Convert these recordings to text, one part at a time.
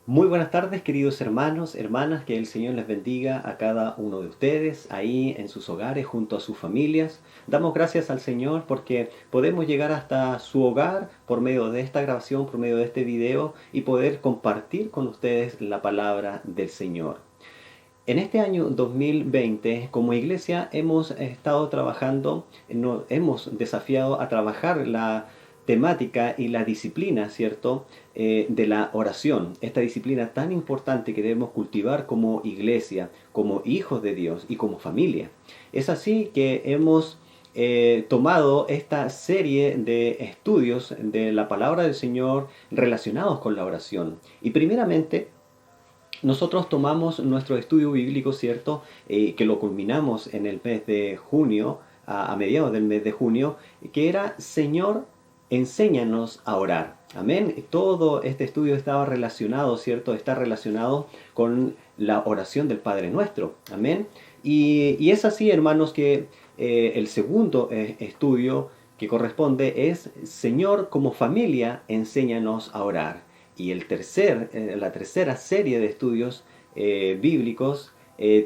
Muy buenas tardes, queridos hermanos, hermanas, que el Señor les bendiga a cada uno de ustedes ahí en sus hogares junto a sus familias. Damos gracias al Señor porque podemos llegar hasta su hogar por medio de esta grabación, por medio de este video y poder compartir con ustedes la palabra del Señor. En este año 2020, como iglesia, hemos estado trabajando, hemos desafiado a trabajar la temática y la disciplina, ¿cierto?, de la oración. Esta disciplina tan importante que debemos cultivar como iglesia, como hijos de Dios y como familia. Es así que hemos tomado esta serie de estudios de la palabra del Señor relacionados con la oración. Y primeramente, nosotros tomamos nuestro estudio bíblico, ¿cierto? Que lo culminamos en el mes de junio, a mediados del mes de junio, que era Señor, enséñanos a orar. Amén. Todo este estudio estaba relacionado, ¿cierto? Está relacionado con la oración del Padre Nuestro. Amén. Y es así, hermanos, que el segundo estudio que corresponde es Señor, como familia, enséñanos a orar. Y la tercera serie de estudios bíblicos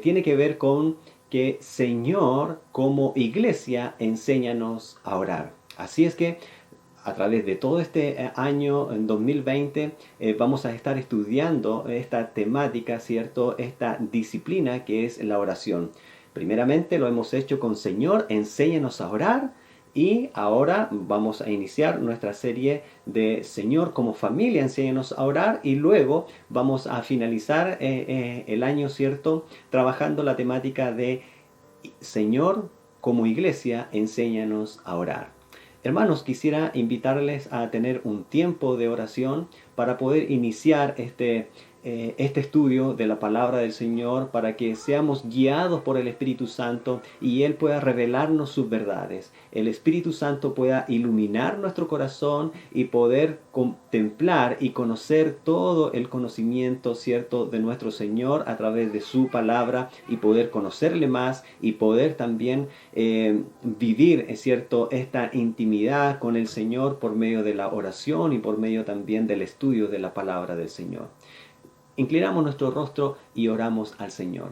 tiene que ver con que Señor, como iglesia, enséñanos a orar. Así es que a través de todo este año, en 2020, vamos a estar estudiando esta temática, ¿cierto? Esta disciplina que es la oración. Primeramente lo hemos hecho con Señor, enséñanos a orar. Y ahora vamos a iniciar nuestra serie de Señor, como familia, enséñanos a orar. Y luego vamos a finalizar el año, ¿cierto?, trabajando la temática de Señor, como iglesia, enséñanos a orar. Hermanos, quisiera invitarles a tener un tiempo de oración para poder iniciar este estudio de la palabra del Señor, para que seamos guiados por el Espíritu Santo y Él pueda revelarnos sus verdades. El Espíritu Santo pueda iluminar nuestro corazón y poder contemplar y conocer todo el conocimiento, ¿cierto?, de nuestro Señor a través de su palabra, y poder conocerle más y poder también vivir, ¿cierto?, esta intimidad con el Señor por medio de la oración y por medio también del estudio de la palabra del Señor. Inclinamos nuestro rostro y oramos al Señor.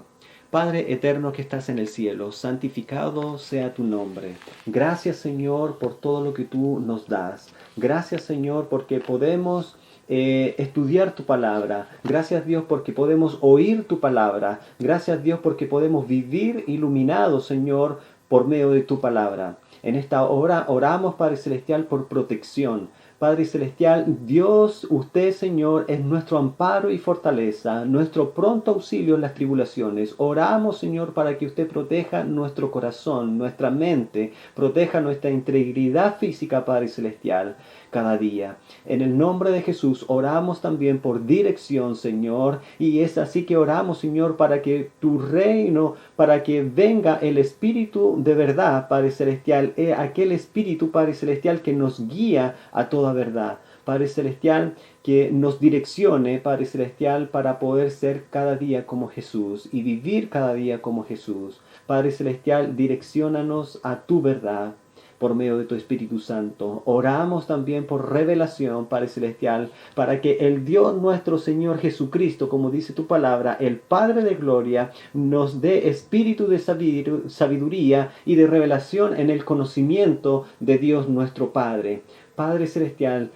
Padre eterno que estás en el cielo, santificado sea tu nombre. Gracias, Señor, por todo lo que tú nos das. Gracias, Señor, porque podemos estudiar tu palabra. Gracias, Dios, porque podemos oír tu palabra. Gracias, Dios, porque podemos vivir iluminados, Señor, por medio de tu palabra. En esta hora oramos, Padre Celestial, por protección. Padre Celestial, Dios, usted, Señor, es nuestro amparo y fortaleza, nuestro pronto auxilio en las tribulaciones. Oramos, Señor, para que usted proteja nuestro corazón, nuestra mente, proteja nuestra integridad física, Padre Celestial, cada día. En el nombre de Jesús oramos también por dirección, Señor, y es así que oramos, Señor, para que tu reino, para que venga el Espíritu de verdad, Padre Celestial, aquel Espíritu, Padre Celestial, que nos guía a toda verdad. Padre Celestial, que nos direccione, Padre Celestial, para poder ser cada día como Jesús y vivir cada día como Jesús. Padre Celestial, direcciónanos a tu verdad por medio de tu Espíritu Santo. Oramos también por revelación, Padre Celestial, para que el Dios nuestro Señor Jesucristo, como dice tu palabra, el Padre de gloria, nos dé espíritu de sabiduría y de revelación en el conocimiento de Dios nuestro Padre. Padre Celestial,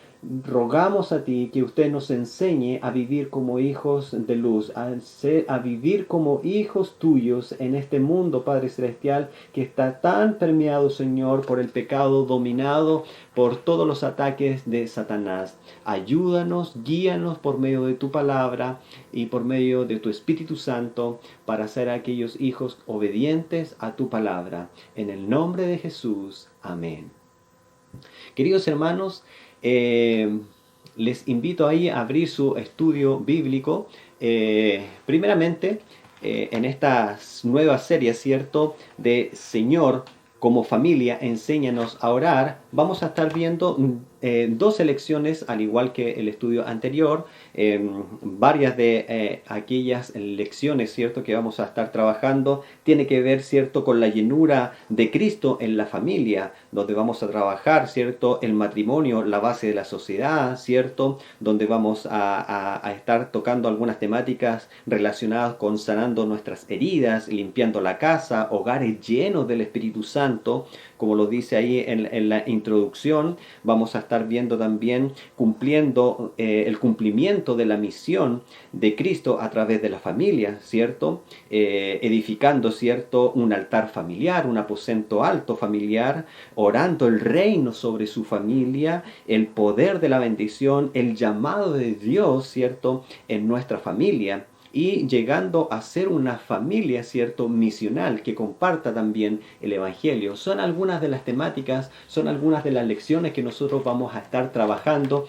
rogamos a ti que usted nos enseñe a vivir como hijos de luz, a vivir como hijos tuyos en este mundo, Padre Celestial, que está tan permeado, Señor, por el pecado, dominado por todos los ataques de Satanás. Ayúdanos, guíanos por medio de tu palabra y por medio de tu Espíritu Santo para ser aquellos hijos obedientes a tu palabra. En el nombre de Jesús. Amén. Queridos hermanos, les invito ahí a abrir su estudio bíblico. Primeramente, en esta nueva serie, ¿cierto?, de Señor, como familia, enséñanos a orar, vamos a estar viendo dos lecciones, al igual que el estudio anterior, varias de aquellas lecciones, ¿cierto?, que vamos a estar trabajando, tiene que ver, ¿cierto?, con la llenura de Cristo en la familia, donde vamos a trabajar, ¿cierto?, el matrimonio, la base de la sociedad, ¿cierto?, donde vamos a estar tocando algunas temáticas relacionadas con sanando nuestras heridas, limpiando la casa, hogares llenos del Espíritu Santo, como lo dice ahí en la introducción. Vamos a estar viendo también cumpliendo el cumplimiento de la misión de Cristo a través de la familia, ¿cierto? Edificando, ¿cierto?, un altar familiar, un aposento alto familiar, orando el reino sobre su familia, el poder de la bendición, el llamado de Dios, ¿cierto?, en nuestra familia, y llegando a ser una familia, ¿cierto?, misional, que comparta también el Evangelio. Son algunas de las temáticas, son algunas de las lecciones que nosotros vamos a estar trabajando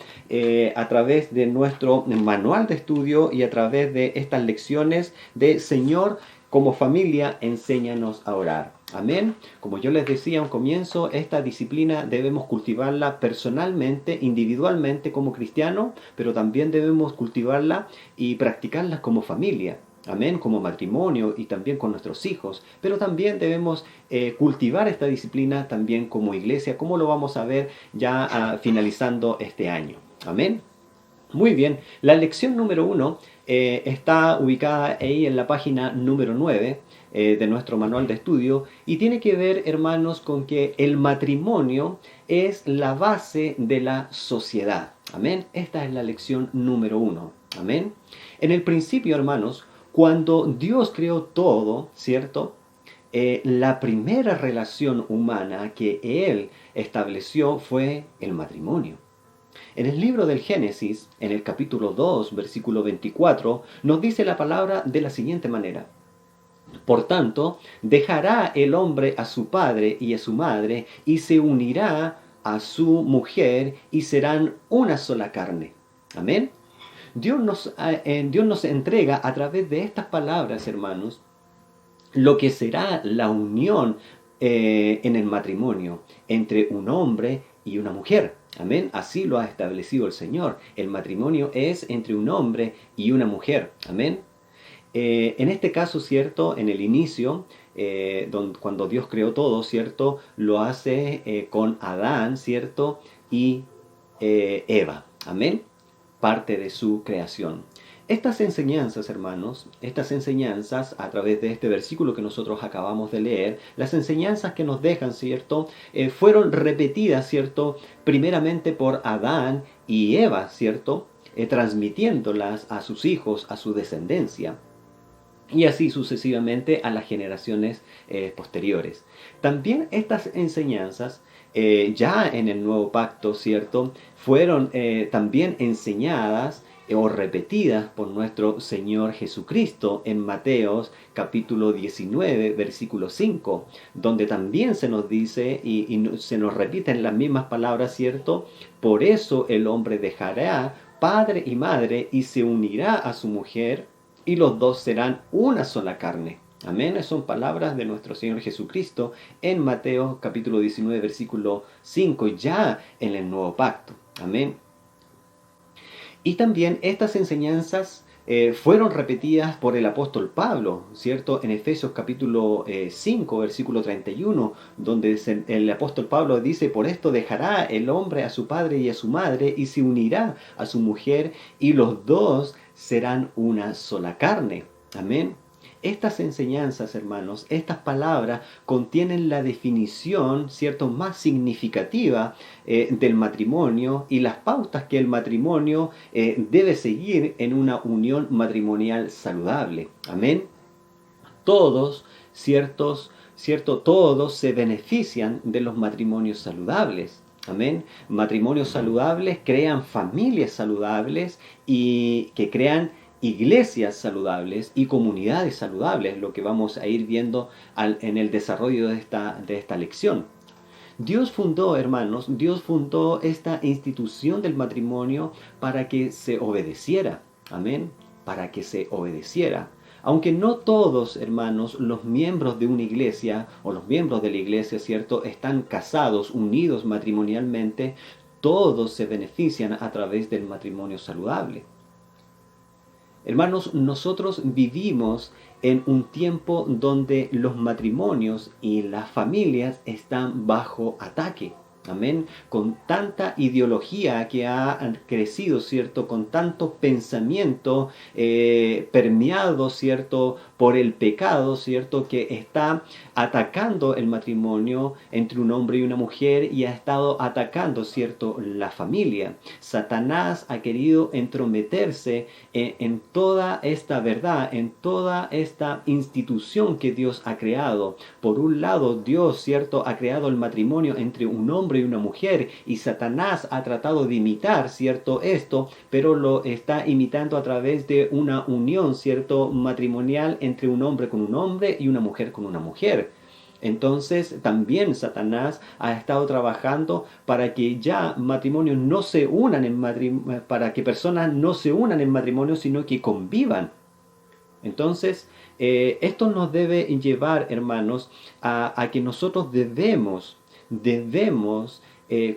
a través de nuestro manual de estudio y a través de estas lecciones de Señor, como familia, enséñanos a orar. Amén. Como yo les decía a un comienzo, esta disciplina debemos cultivarla personalmente, individualmente como cristianos, pero también debemos cultivarla y practicarla como familia. Amén, como matrimonio y también con nuestros hijos. Pero también debemos cultivar esta disciplina también como iglesia, como lo vamos a ver ya finalizando este año. Amén. Muy bien, la lección número 1 está ubicada ahí en la página número 9 de nuestro manual de estudio y tiene que ver, hermanos, con que el matrimonio es la base de la sociedad. Amén. Esta es la lección número 1. Amén. En el principio, hermanos, cuando Dios creó todo, ¿cierto? La primera relación humana que Él estableció fue el matrimonio. En el libro del Génesis, en el capítulo 2, versículo 24, nos dice la palabra de la siguiente manera. Por tanto, dejará el hombre a su padre y a su madre, y se unirá a su mujer, y serán una sola carne. Amén. Dios nos entrega a través de estas palabras, hermanos, lo que será la unión en el matrimonio entre un hombre y una mujer. Amén. Así lo ha establecido el Señor. El matrimonio es entre un hombre y una mujer. Amén. En este caso, ¿cierto? En el inicio, cuando Dios creó todo, ¿cierto? Lo hace con Adán, ¿cierto? Y Eva. Amén. Parte de su creación. Estas enseñanzas, hermanos, estas enseñanzas a través de este versículo que nosotros acabamos de leer, las enseñanzas que nos dejan, ¿cierto? Fueron repetidas, ¿cierto? Primeramente por Adán y Eva, ¿cierto? Transmitiéndolas a sus hijos, a su descendencia. Y así sucesivamente a las generaciones posteriores. También estas enseñanzas, ya en el Nuevo Pacto, ¿cierto? Fueron también enseñadas o repetidas por nuestro Señor Jesucristo en Mateos capítulo 19, versículo 5, donde también se nos dice y se nos repiten las mismas palabras, ¿cierto? Por eso el hombre dejará padre y madre y se unirá a su mujer, y los dos serán una sola carne. Amén. Son palabras de nuestro Señor Jesucristo en Mateo capítulo 19, versículo 5, ya en el Nuevo Pacto. Amén. Y también estas enseñanzas fueron repetidas por el apóstol Pablo, ¿cierto? En Efesios capítulo 5, versículo 31, donde el apóstol Pablo dice, por esto dejará el hombre a su padre y a su madre y se unirá a su mujer y los dos serán una sola carne. Amén. Estas enseñanzas, hermanos, estas palabras contienen la definición, ¿cierto?, más significativa del matrimonio y las pautas que el matrimonio debe seguir en una unión matrimonial saludable. Amén. Todos, ¿cierto? Todos se benefician de los matrimonios saludables. Amén. Matrimonios saludables crean familias saludables y que crean iglesias saludables y comunidades saludables, lo que vamos a ir viendo en el desarrollo de esta lección. Dios fundó, hermanos, Dios fundó esta institución del matrimonio para que se obedeciera. Amén. Para que se obedeciera. Aunque no todos, hermanos, los miembros de una iglesia o los miembros de la iglesia, ¿cierto?, están casados, unidos matrimonialmente, todos se benefician a través del matrimonio saludable. Hermanos, nosotros vivimos en un tiempo donde los matrimonios y las familias están bajo ataque. Amén. Con tanta ideología que ha crecido, ¿cierto? Con tanto pensamiento permeado, ¿cierto? Por el pecado, ¿cierto? Que está atacando el matrimonio entre un hombre y una mujer y ha estado atacando, ¿cierto? La familia. Satanás ha querido entrometerse en toda esta verdad, en toda esta institución que Dios ha creado. Por un lado, Dios, ¿cierto? Ha creado el matrimonio entre un hombre y una mujer, y Satanás ha tratado de imitar, ¿cierto? Esto, pero lo está imitando a través de una unión, ¿cierto? Matrimonial entre un hombre con un hombre y una mujer con una mujer. Entonces también Satanás ha estado trabajando para que ya matrimonios no se unan en matrimonio, para que personas no se unan en matrimonio, sino que convivan. Entonces, esto nos debe llevar, hermanos, a que nosotros debemos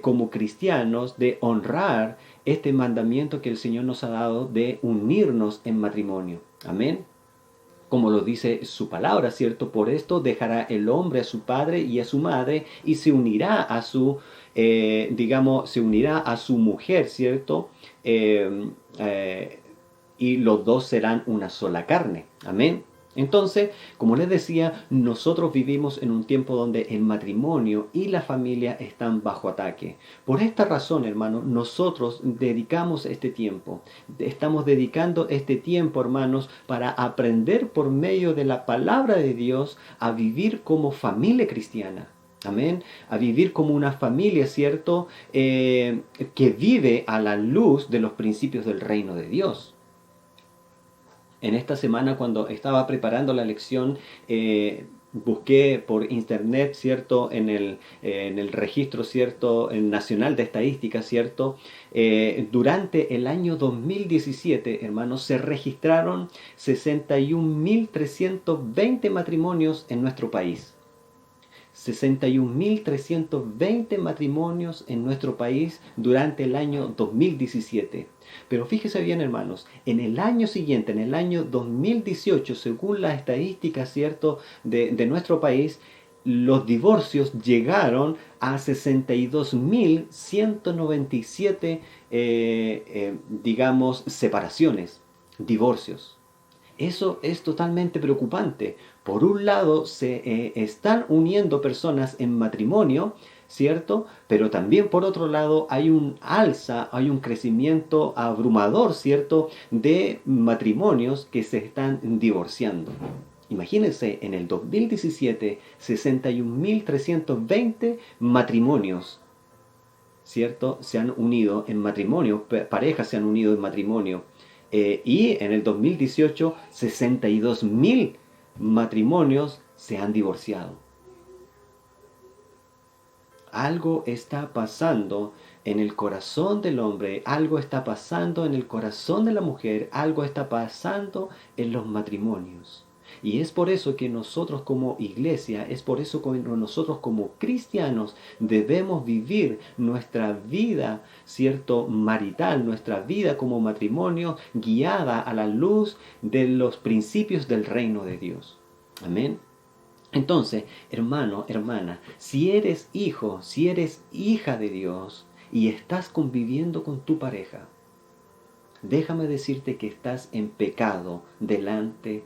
como cristianos, de honrar este mandamiento que el Señor nos ha dado de unirnos en matrimonio. Amén. Como lo dice su palabra, ¿cierto? Por esto dejará el hombre a su padre y a su madre y se unirá a su, se unirá a su mujer, ¿cierto? Y los dos serán una sola carne. Amén. Entonces, como les decía, nosotros vivimos en un tiempo donde el matrimonio y la familia están bajo ataque. Por esta razón, hermanos, nosotros dedicamos este tiempo. Estamos dedicando este tiempo, hermanos, para aprender por medio de la palabra de Dios a vivir como familia cristiana. Amén. A vivir como una familia, ¿cierto? Que vive a la luz de los principios del reino de Dios. En esta semana, cuando estaba preparando la lección, busqué por internet, ¿cierto? En el registro, ¿cierto? Nacional de Estadística, ¿cierto? Durante el año 2017, hermanos, se registraron 61.320 matrimonios en nuestro país. 61.320 matrimonios en nuestro país durante el año 2017. Pero fíjese bien, hermanos, en el año siguiente, en el año 2018, según las estadísticas, ¿cierto?, de nuestro país, los divorcios llegaron a 62.197, separaciones, divorcios. Eso es totalmente preocupante. Por un lado, se están uniendo personas en matrimonio, ¿cierto? Pero también por otro lado hay un alza, hay un crecimiento abrumador, ¿cierto?, de matrimonios que se están divorciando. Imagínense, en el 2017, 61.320 matrimonios, ¿cierto?, se han unido en matrimonio, parejas se han unido en matrimonio. Y en el 2018, 62.000 matrimonios se han divorciado. Algo está pasando en el corazón del hombre, algo está pasando en el corazón de la mujer, algo está pasando en los matrimonios. Y es por eso que nosotros como iglesia, es por eso que nosotros como cristianos debemos vivir nuestra vida, ¿cierto?, marital, nuestra vida como matrimonio guiada a la luz de los principios del reino de Dios. Amén. Entonces, hermano, hermana, si eres hijo, si eres hija de Dios y estás conviviendo con tu pareja, déjame decirte que estás en pecado delante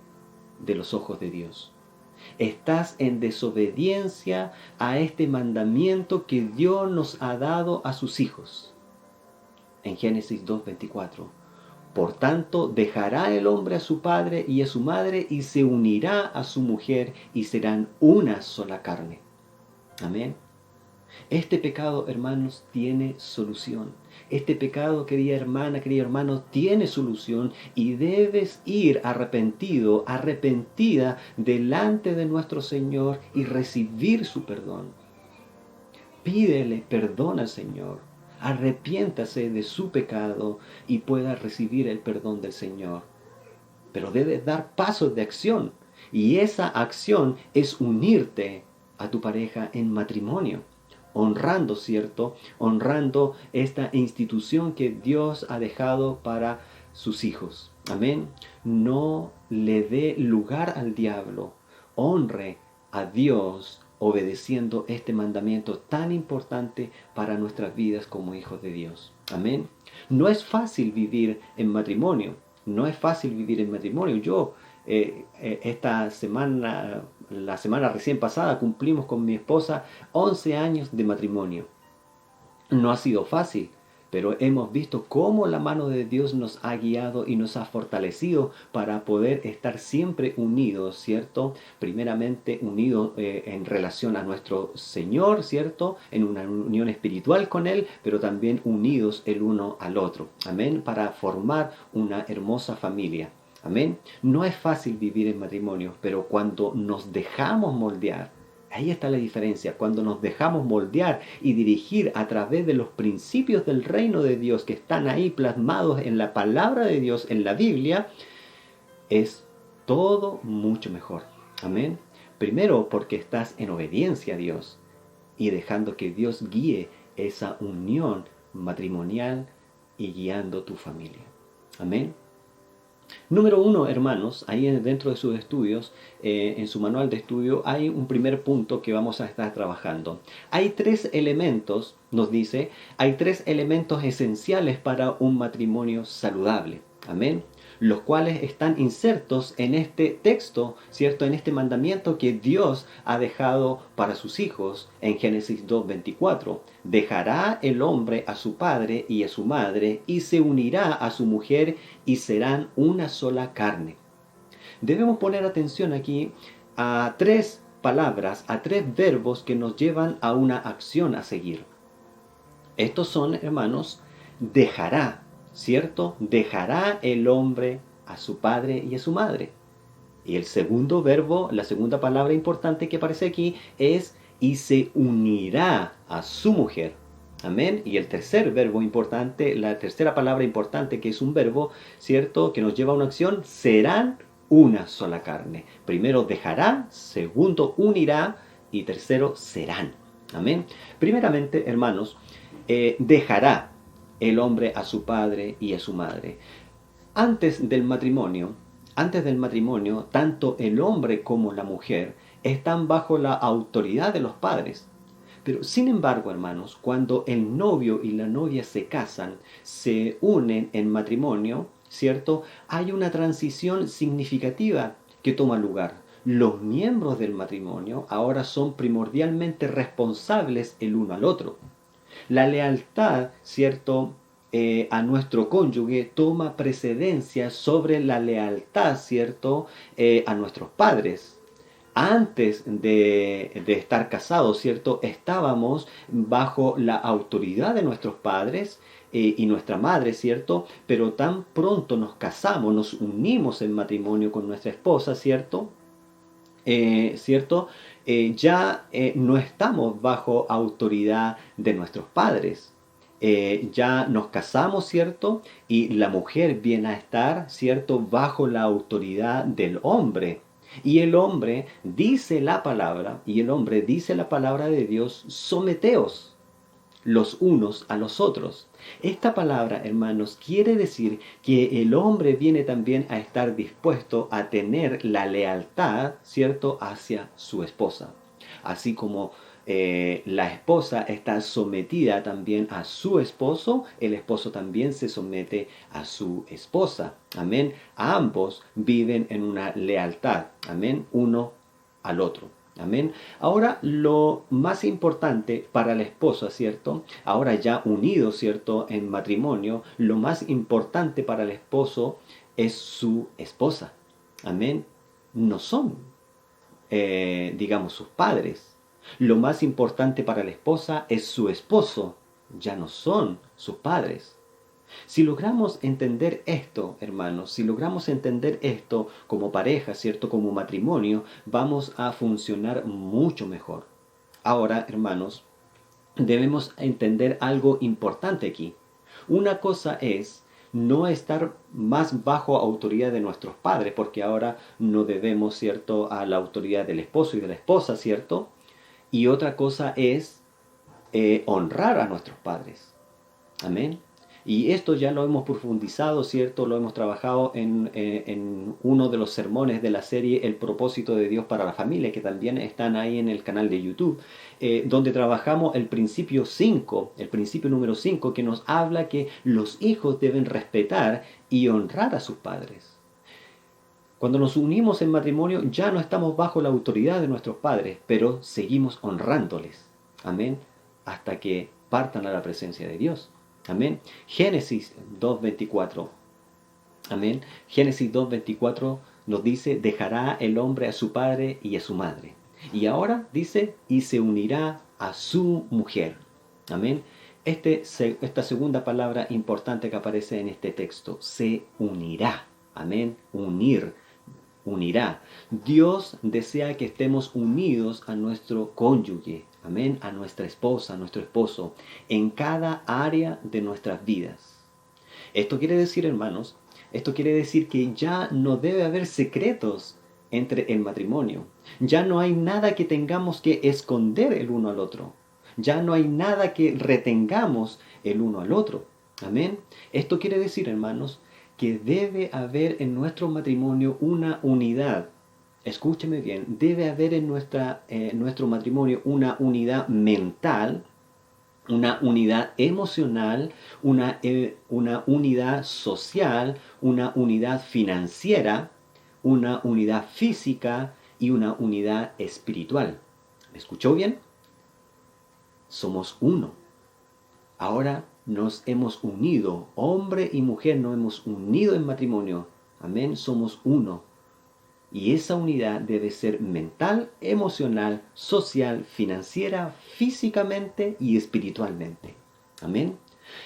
de los ojos de Dios. Estás en desobediencia a este mandamiento que Dios nos ha dado a sus hijos. En Génesis 2:24. Por tanto, dejará el hombre a su padre y a su madre y se unirá a su mujer y serán una sola carne. Amén. Este pecado, hermanos, tiene solución. Este pecado, querida hermana, querido hermano, tiene solución y debes ir arrepentido, arrepentida delante de nuestro Señor y recibir su perdón. Pídele perdón al Señor. Arrepiéntase de su pecado y pueda recibir el perdón del Señor. Pero debes dar pasos de acción. Y esa acción es unirte a tu pareja en matrimonio. honrando, ¿cierto? Honrando esta institución que Dios ha dejado para sus hijos. Amén. No le dé lugar al diablo. Honre a Dios obedeciendo este mandamiento tan importante para nuestras vidas como hijos de Dios. Amén. No es fácil vivir en matrimonio. No es fácil vivir en matrimonio. Yo esta semana, la semana recién pasada, cumplimos con mi esposa 11 años de matrimonio. No ha sido fácil, pero hemos visto cómo la mano de Dios nos ha guiado y nos ha fortalecido para poder estar siempre unidos, ¿cierto? Primeramente unidos en relación a nuestro Señor, ¿cierto? En una unión espiritual con Él, pero también unidos el uno al otro. Amén. Para formar una hermosa familia. Amén. No es fácil vivir en matrimonio, pero cuando nos dejamos moldear, ahí está la diferencia. Cuando nos dejamos moldear y dirigir a través de los principios del reino de Dios que están ahí plasmados en la palabra de Dios, en la Biblia, es todo mucho mejor. Amén. Primero porque estás en obediencia a Dios y dejando que Dios guíe esa unión matrimonial y guiando tu familia. Amén. Número 1, hermanos, ahí dentro de sus estudios, en su manual de estudio, hay un primer punto que vamos a estar trabajando. Hay 3 elementos, nos dice, hay 3 elementos esenciales para un matrimonio saludable. Amén. Los cuales están insertos en este texto, ¿cierto? En este mandamiento que Dios ha dejado para sus hijos en Génesis 2:24. Dejará el hombre a su padre y a su madre y se unirá a su mujer y serán una sola carne. Debemos poner atención aquí a 3 palabras, a 3 verbos que nos llevan a una acción a seguir. Estos son, hermanos, dejará, ¿cierto? Dejará el hombre a su padre y a su madre. Y el segundo verbo, la segunda palabra importante que aparece aquí es y se unirá a su mujer. Amén. Y el tercer verbo importante, la tercera palabra importante que es un verbo, ¿cierto? Que nos lleva a una acción, serán una sola carne. Primero dejará, segundo unirá y tercero serán. Amén. Primeramente, hermanos, dejará el hombre a su padre y a su madre. Antes del matrimonio, tanto el hombre como la mujer están bajo la autoridad de los padres. Pero sin embargo, hermanos, cuando el novio y la novia se casan, se unen en matrimonio, ¿cierto? Hay una transición significativa que toma lugar. Los miembros del matrimonio ahora son primordialmente responsables el uno al otro. La lealtad, ¿cierto?, a nuestro cónyuge toma precedencia sobre la lealtad, ¿cierto?, a nuestros padres. Antes de estar casados, ¿cierto?, estábamos bajo la autoridad de nuestros padres y nuestra madre, ¿cierto? Pero tan pronto nos casamos, nos unimos en matrimonio con nuestra esposa, ¿cierto? ¿Cierto? Ya no estamos bajo autoridad de nuestros padres. Ya nos casamos, ¿cierto? Y la mujer viene a estar, ¿cierto?, bajo la autoridad del hombre. Y el hombre dice la palabra, de Dios, someteos los unos a los otros. Esta palabra, hermanos, quiere decir que el hombre viene también a estar dispuesto a tener la lealtad, ¿cierto?, hacia su esposa. Así como la esposa está sometida también a su esposo, el esposo también se somete a su esposa. Amén. Ambos viven en una lealtad. Amén. Uno al otro. Amén. Ahora lo más importante para la esposa, ¿cierto? Ahora ya unidos, ¿cierto?, en matrimonio, lo más importante para el esposo es su esposa. Amén. No son, digamos, sus padres. Lo más importante para la esposa es su esposo. Ya no son sus padres. Si logramos entender esto, hermanos, si logramos entender esto como pareja, ¿cierto?, como matrimonio, vamos a funcionar mucho mejor. Ahora, hermanos, debemos entender algo importante aquí. Una cosa es no estar más bajo autoridad de nuestros padres, porque ahora no debemos, ¿cierto?, a la autoridad del esposo y de la esposa, ¿cierto? Y otra cosa es honrar a nuestros padres. Amén. Y esto ya lo hemos profundizado, ¿cierto? Lo hemos trabajado en uno de los sermones de la serie El propósito de Dios para la familia, que también están ahí en el canal de YouTube, donde trabajamos el principio 5, el principio número 5, que nos habla que los hijos deben respetar y honrar a sus padres. Cuando nos unimos en matrimonio ya no estamos bajo la autoridad de nuestros padres, pero seguimos honrándoles. Amén. Hasta que partan a la presencia de Dios. Amén. Génesis 2.24. Amén. Génesis 2.24 nos dice, dejará el hombre a su padre y a su madre. Y ahora dice, y se unirá a su mujer. Amén. Esta segunda palabra importante que aparece en este texto, se unirá. Amén. Unirá. Dios desea que estemos unidos a nuestro cónyuge, amén, a nuestra esposa, a nuestro esposo, en cada área de nuestras vidas. Esto quiere decir, hermanos, esto quiere decir que ya no debe haber secretos entre el matrimonio. Ya no hay nada que tengamos que esconder el uno al otro. Ya no hay nada que retengamos el uno al otro. Amén. Esto quiere decir, hermanos, que debe haber en nuestro matrimonio una unidad. Escúcheme bien, debe haber en nuestro matrimonio una unidad mental, una unidad emocional, una unidad social, una unidad financiera, una unidad física y una unidad espiritual. ¿Me escuchó bien? Somos uno. Ahora nos hemos unido, hombre y mujer nos hemos unido en matrimonio. Amén, somos uno. Y esa unidad debe ser mental, emocional, social, financiera, físicamente y espiritualmente. Amén.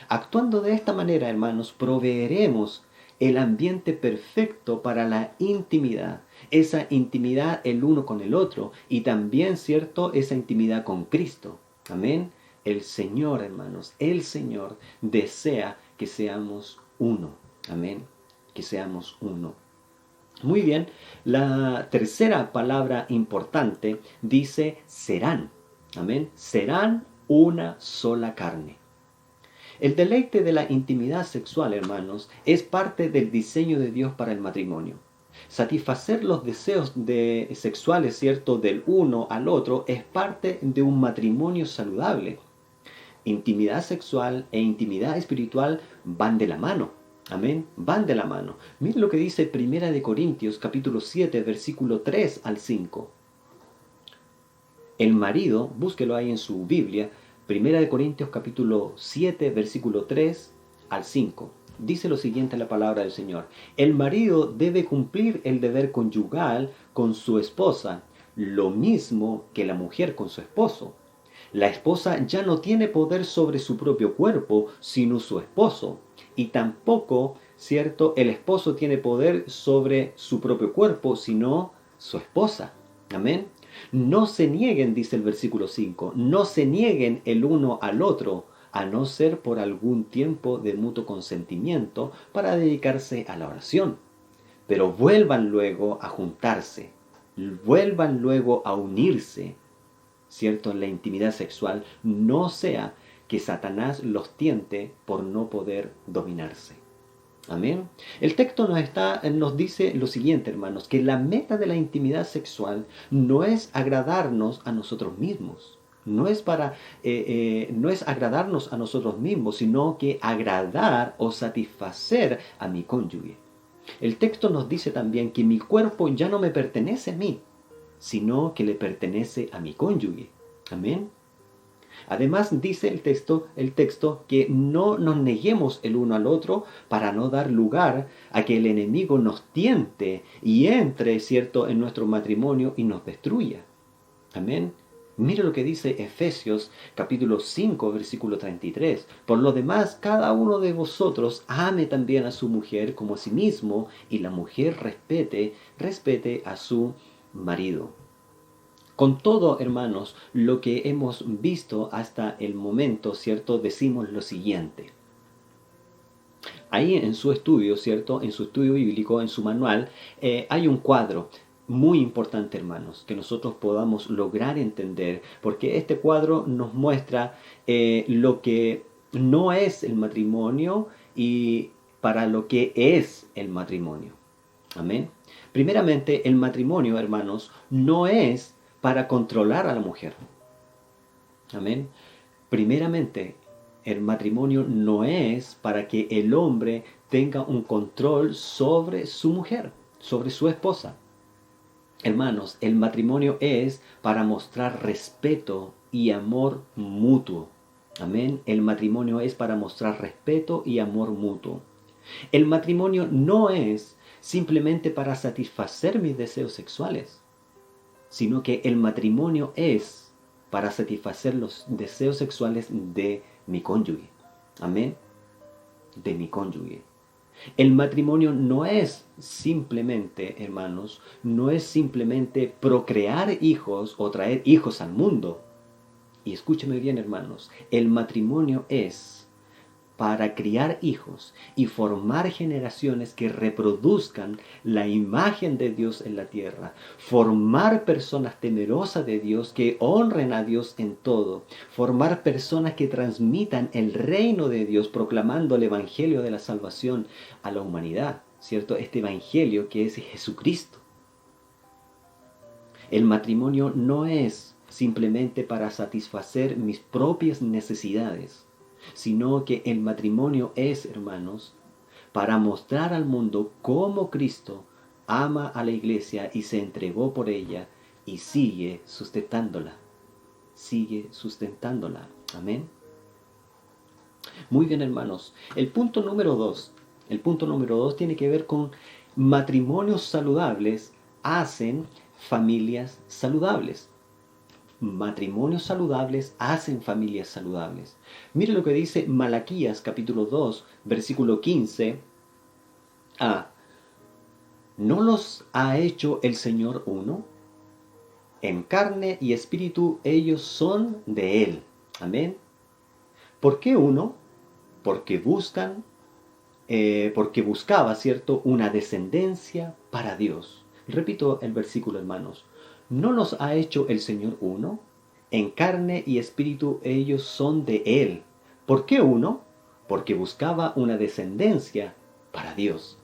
Actuando de esta manera, hermanos, proveeremos el ambiente perfecto para la intimidad. Esa intimidad el uno con el otro y también, ¿cierto?, esa intimidad con Cristo. Amén. El Señor, hermanos, el Señor desea que seamos uno. Amén. Que seamos uno. Muy bien, la tercera palabra importante dice serán. Amén. Serán una sola carne. El deleite de la intimidad sexual, hermanos, es parte del diseño de Dios para el matrimonio. Satisfacer los deseos sexuales, ¿cierto?, del uno al otro es parte de un matrimonio saludable. Intimidad sexual e intimidad espiritual van de la mano. Amén, van de la mano. Miren lo que dice Primera de Corintios, capítulo 7, versículo 3 al 5. El marido, búsquelo ahí en su Biblia, Primera de Corintios, capítulo 7, versículo 3 al 5. Dice lo siguiente la palabra del Señor. El marido debe cumplir el deber conyugal con su esposa, lo mismo que la mujer con su esposo. La esposa ya no tiene poder sobre su propio cuerpo, sino su esposo. Y tampoco, ¿cierto?, el esposo tiene poder sobre su propio cuerpo, sino su esposa. Amén. No se nieguen, dice el versículo 5, no se nieguen el uno al otro, a no ser por algún tiempo de mutuo consentimiento para dedicarse a la oración. Pero vuelvan luego a juntarse, vuelvan luego a unirse, ¿cierto?, en la intimidad sexual, no sea que Satanás los tiente por no poder dominarse. Amén. El texto nos dice lo siguiente, hermanos, que la meta de la intimidad sexual no es agradarnos a nosotros mismos. No es agradarnos a nosotros mismos, sino que agradar o satisfacer a mi cónyuge. El texto nos dice también que mi cuerpo ya no me pertenece a mí, sino que le pertenece a mi cónyuge. Amén. Además dice el texto que no nos neguemos el uno al otro para no dar lugar a que el enemigo nos tiente y entre, ¿cierto?, en nuestro matrimonio y nos destruya. Amén. Mire lo que dice Efesios capítulo 5, versículo 33. Por lo demás, cada uno de vosotros ame también a su mujer como a sí mismo, y la mujer respete a su marido. Con todo, hermanos, lo que hemos visto hasta el momento, ¿cierto?, decimos lo siguiente. Ahí en su estudio, ¿cierto?, en su estudio bíblico, en su manual, hay un cuadro. muy importante, hermanos, que nosotros podamos lograr entender, porque este cuadro nos muestra lo que no es el matrimonio y para lo que es el matrimonio. Amén. Primeramente, el matrimonio, hermanos, no es para controlar a la mujer. Amén. Primeramente, el matrimonio no es para que el hombre tenga un control sobre su mujer, sobre su esposa. Hermanos, el matrimonio es para mostrar respeto y amor mutuo. Amén. El matrimonio es para mostrar respeto y amor mutuo. El matrimonio no es simplemente para satisfacer mis deseos sexuales, sino que el matrimonio es para satisfacer los deseos sexuales de mi cónyuge. Amén. De mi cónyuge. El matrimonio no es simplemente, hermanos, no es simplemente procrear hijos o traer hijos al mundo. Y escúcheme bien, hermanos, el matrimonio es para criar hijos y formar generaciones que reproduzcan la imagen de Dios en la tierra, formar personas temerosas de Dios que honren a Dios en todo, formar personas que transmitan el reino de Dios proclamando el evangelio de la salvación a la humanidad, ¿cierto? Este evangelio que es Jesucristo. El matrimonio no es simplemente para satisfacer mis propias necesidades, sino que el matrimonio es, hermanos, para mostrar al mundo cómo Cristo ama a la iglesia y se entregó por ella y sigue sustentándola. Sigue sustentándola. Amén. Muy bien, hermanos. El punto número 2. El punto número 2 tiene que ver con matrimonios saludables hacen familias saludables. Matrimonios saludables hacen familias saludables. Mire lo que dice Malaquías capítulo 2, versículo 15. ¿No los ha hecho el Señor uno? En carne y espíritu ellos son de Él. Amén. ¿Por qué uno? Porque buscaba, ¿cierto?, una descendencia para Dios. Repito el versículo, hermanos. ¿No los ha hecho el Señor uno? En carne y espíritu ellos son de Él. ¿Por qué uno? Porque buscaba una descendencia para Dios.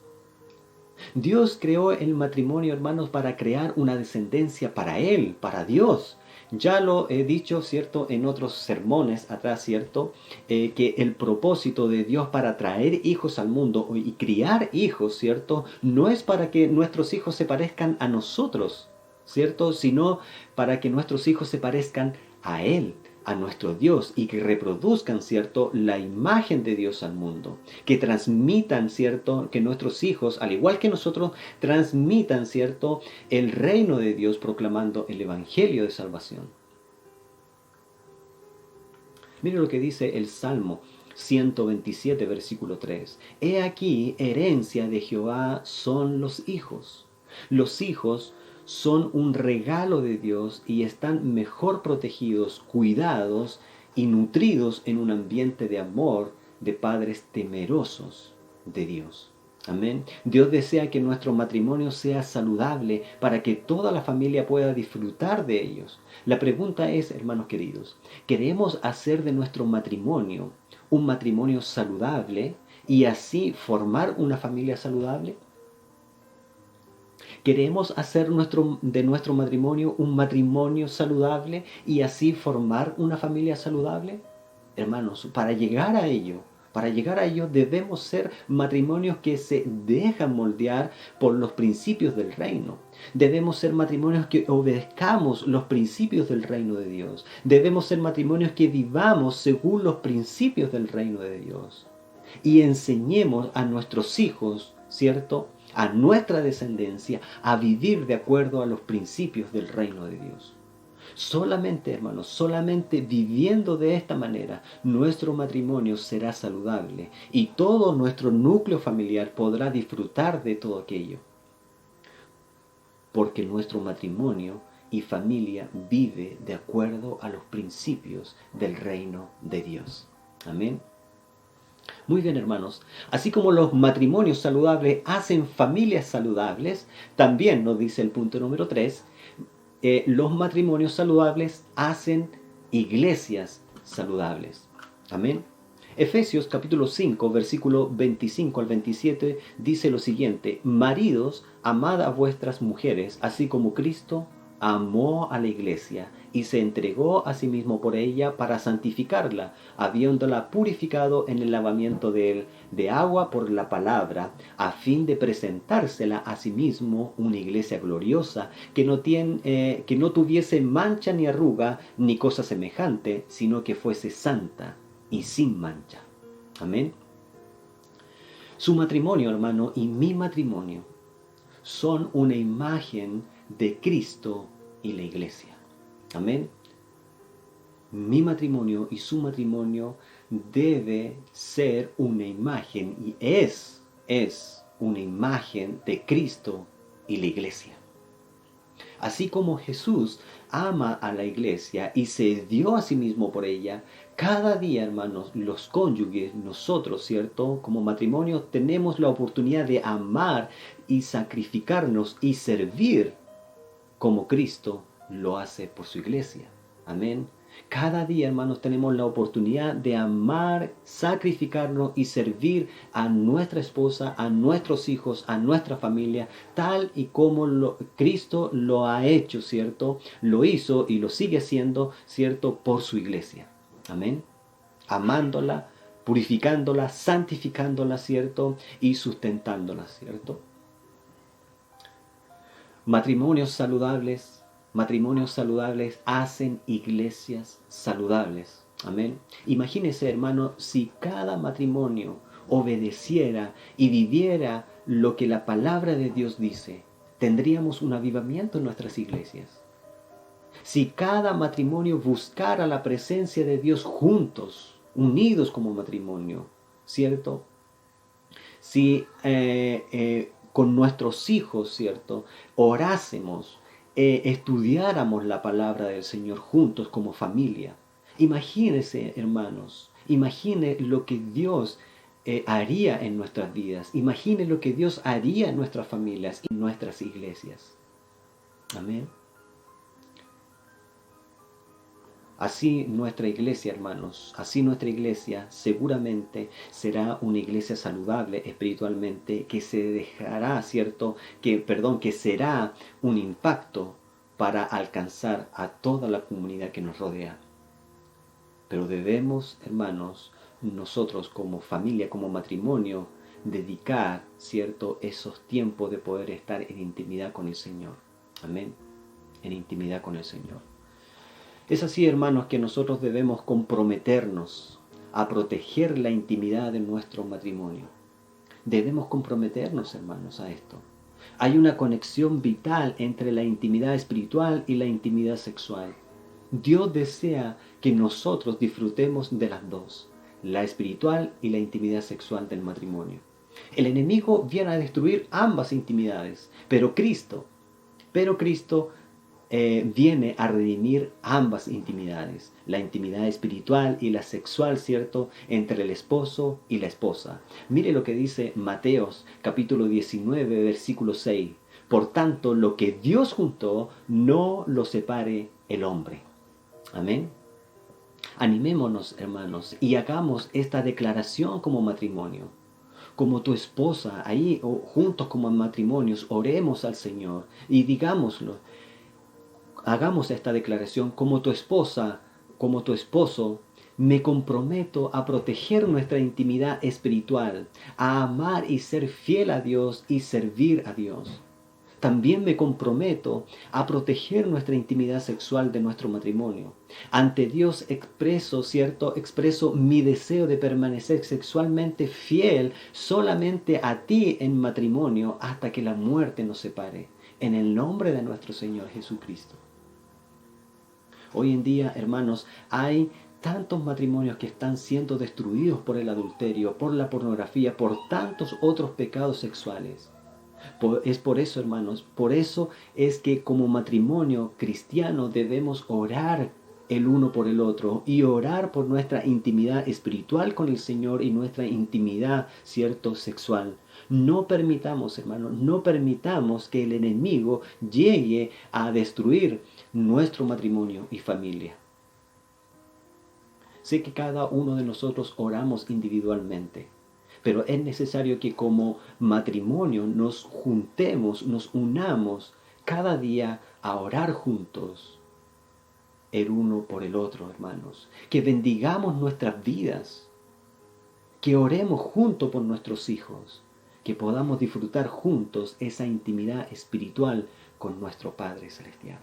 Dios creó el matrimonio, hermanos, para crear una descendencia para Él, para Dios. Ya lo he dicho, ¿cierto?, en otros sermones atrás, ¿cierto?, que el propósito de Dios para traer hijos al mundo y criar hijos, ¿cierto?, no es para que nuestros hijos se parezcan a nosotros, ¿cierto?, sino para que nuestros hijos se parezcan a Él, a nuestro Dios, y que reproduzcan, ¿cierto?, la imagen de Dios al mundo, que transmitan, ¿cierto?, que nuestros hijos, al igual que nosotros, transmitan, ¿cierto?, el reino de Dios proclamando el evangelio de salvación. Mire lo que dice el Salmo 127, versículo 3. He aquí, herencia de Jehová son los hijos. Los hijos son un regalo de Dios y están mejor protegidos, cuidados y nutridos en un ambiente de amor de padres temerosos de Dios. Amén. Dios desea que nuestro matrimonio sea saludable para que toda la familia pueda disfrutar de ellos. La pregunta es, hermanos queridos, ¿queremos hacer de nuestro matrimonio un matrimonio saludable y así formar una familia saludable? ¿Queremos hacer de nuestro matrimonio un matrimonio saludable y así formar una familia saludable? Hermanos, para llegar a ello debemos ser matrimonios que se dejan moldear por los principios del reino. Debemos ser matrimonios que obedezcamos los principios del reino de Dios. Debemos ser matrimonios que vivamos según los principios del reino de Dios. Y enseñemos a nuestros hijos, ¿cierto?, a nuestra descendencia, a vivir de acuerdo a los principios del reino de Dios. Solamente, hermanos, solamente viviendo de esta manera, nuestro matrimonio será saludable y todo nuestro núcleo familiar podrá disfrutar de todo aquello. Porque nuestro matrimonio y familia vive de acuerdo a los principios del reino de Dios. Amén. Muy bien, hermanos. Así como los matrimonios saludables hacen familias saludables, también nos dice el punto número 3, los matrimonios saludables hacen iglesias saludables. Amén. Efesios capítulo 5, versículo 25 al 27 dice lo siguiente: maridos, amad a vuestras mujeres, así como Cristo amó a la iglesia y se entregó a sí mismo por ella para santificarla, habiéndola purificado en el lavamiento de agua por la palabra, a fin de presentársela a sí mismo una iglesia gloriosa, que no tuviese mancha ni arruga ni cosa semejante, sino que fuese santa y sin mancha. Amén. Su matrimonio, hermano, y mi matrimonio son una imagen de Cristo y la iglesia. Amén. Mi matrimonio y su matrimonio debe ser una imagen y es una imagen de Cristo y la iglesia. Así como Jesús ama a la iglesia y se dio a sí mismo por ella, cada día, hermanos, los cónyuges, nosotros, ¿cierto? Como matrimonio tenemos la oportunidad de amar y sacrificarnos y servir como Cristo lo hace por su iglesia. Amén. Cada día, hermanos, tenemos la oportunidad de amar, sacrificarnos y servir a nuestra esposa, a nuestros hijos, a nuestra familia, tal y como Cristo lo ha hecho, ¿cierto? Lo hizo y lo sigue haciendo, ¿cierto? Por su iglesia. Amén. Amándola, purificándola, santificándola, ¿cierto? Y sustentándola, ¿cierto? Matrimonios saludables hacen iglesias saludables. Amén. Imagínese, hermano, si cada matrimonio obedeciera y viviera lo que la palabra de Dios dice, tendríamos un avivamiento en nuestras iglesias. Si cada matrimonio buscara la presencia de Dios juntos, unidos como matrimonio, ¿cierto? Si con nuestros hijos, ¿cierto? Orásemos, estudiáramos la palabra del Señor juntos como familia. Imagínense, hermanos, imagine lo que Dios haría en nuestras vidas. Imagine lo que Dios haría en nuestras familias y en nuestras iglesias. Amén. Así nuestra iglesia, hermanos, así nuestra iglesia seguramente será una iglesia saludable espiritualmente, que se dejará, ¿cierto? Que será un impacto para alcanzar a toda la comunidad que nos rodea. Pero debemos, hermanos, nosotros como familia, como matrimonio, dedicar, ¿cierto?, esos tiempos de poder estar en intimidad con el Señor. Amén. En intimidad con el Señor. Es así, hermanos, que nosotros debemos comprometernos a proteger la intimidad de nuestro matrimonio. Debemos comprometernos, hermanos, a esto. Hay una conexión vital entre la intimidad espiritual y la intimidad sexual. Dios desea que nosotros disfrutemos de las dos, la espiritual y la intimidad sexual del matrimonio. El enemigo viene a destruir ambas intimidades, pero Cristo viene a redimir ambas intimidades, la intimidad espiritual y la sexual, ¿cierto?, entre el esposo y la esposa. Mire lo que dice Mateos capítulo 19, versículo 6. Por tanto, lo que Dios juntó, no lo separe el hombre. Amén. Animémonos, hermanos, y hagamos esta declaración como matrimonio. Como tu esposa, ahí juntos como matrimonios, oremos al Señor y digámoslo. Hagamos esta declaración: como tu esposa, como tu esposo, me comprometo a proteger nuestra intimidad espiritual, a amar y ser fiel a Dios y servir a Dios. También me comprometo a proteger nuestra intimidad sexual de nuestro matrimonio. Ante Dios expreso mi deseo de permanecer sexualmente fiel solamente a ti en matrimonio hasta que la muerte nos separe. En el nombre de nuestro Señor Jesucristo. Hoy en día, hermanos, hay tantos matrimonios que están siendo destruidos por el adulterio, por la pornografía, por tantos otros pecados sexuales. Es por eso, hermanos, por eso es que como matrimonio cristiano debemos orar el uno por el otro y orar por nuestra intimidad espiritual con el Señor y nuestra intimidad, cierto, sexual. No permitamos, hermanos, no permitamos que el enemigo llegue a destruir nuestro matrimonio y familia. Sé que cada uno de nosotros oramos individualmente, pero es necesario que como matrimonio nos juntemos, nos unamos cada día a orar juntos, el uno por el otro, hermanos. Que bendigamos nuestras vidas, que oremos juntos por nuestros hijos, que podamos disfrutar juntos esa intimidad espiritual con nuestro Padre Celestial.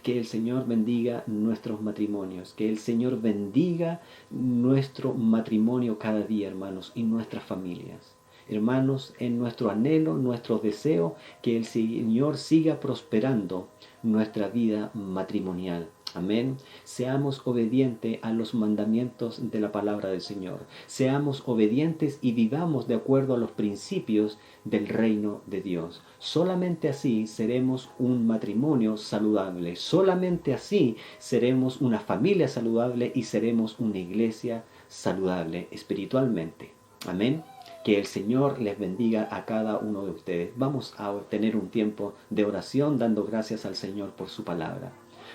Que el Señor bendiga nuestros matrimonios, que el Señor bendiga nuestro matrimonio cada día, hermanos, y nuestras familias. Hermanos, en nuestro anhelo, nuestro deseo, que el Señor siga prosperando nuestra vida matrimonial. Amén. Seamos obedientes a los mandamientos de la palabra del Señor. Seamos obedientes y vivamos de acuerdo a los principios del reino de Dios. Solamente así seremos un matrimonio saludable. Solamente así seremos una familia saludable y seremos una iglesia saludable espiritualmente. Amén. Que el Señor les bendiga a cada uno de ustedes. Vamos a tener un tiempo de oración dando gracias al Señor por su palabra.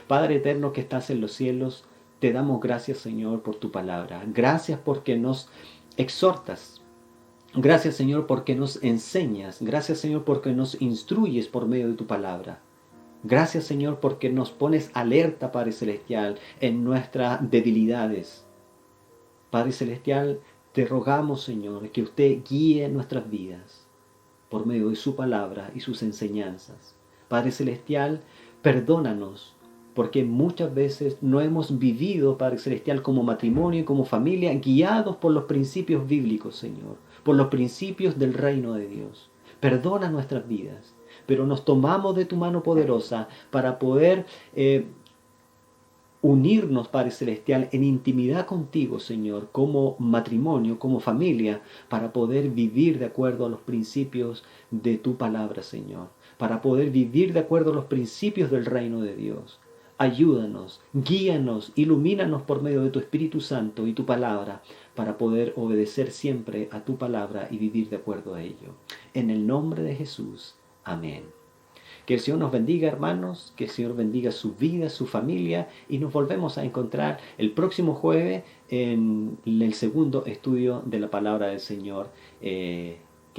Padre eterno que estás en los cielos, te damos gracias, Señor, por tu palabra. Gracias porque nos exhortas. Gracias, Señor, porque nos enseñas. Gracias, Señor, porque nos instruyes por medio de tu palabra. Gracias, Señor, porque nos pones alerta, Padre Celestial, en nuestras debilidades. Padre Celestial, te rogamos, Señor, que usted guíe nuestras vidas por medio de su palabra y sus enseñanzas. Padre Celestial, perdónanos, porque muchas veces no hemos vivido, Padre Celestial, como matrimonio y como familia, guiados por los principios bíblicos, Señor, por los principios del reino de Dios. Perdona nuestras vidas, pero nos tomamos de tu mano poderosa para poder unirnos, Padre Celestial, en intimidad contigo, Señor, como matrimonio, como familia, para poder vivir de acuerdo a los principios de tu palabra, Señor, para poder vivir de acuerdo a los principios del reino de Dios. Ayúdanos, guíanos, ilumínanos por medio de tu Espíritu Santo y tu palabra, para poder obedecer siempre a tu palabra y vivir de acuerdo a ello. En el nombre de Jesús. Amén. Que el Señor nos bendiga, hermanos, que el Señor bendiga su vida, su familia, y nos volvemos a encontrar el próximo jueves en el segundo estudio de la palabra del Señor que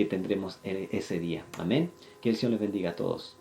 tendremos ese día. Amén. Que el Señor les bendiga a todos.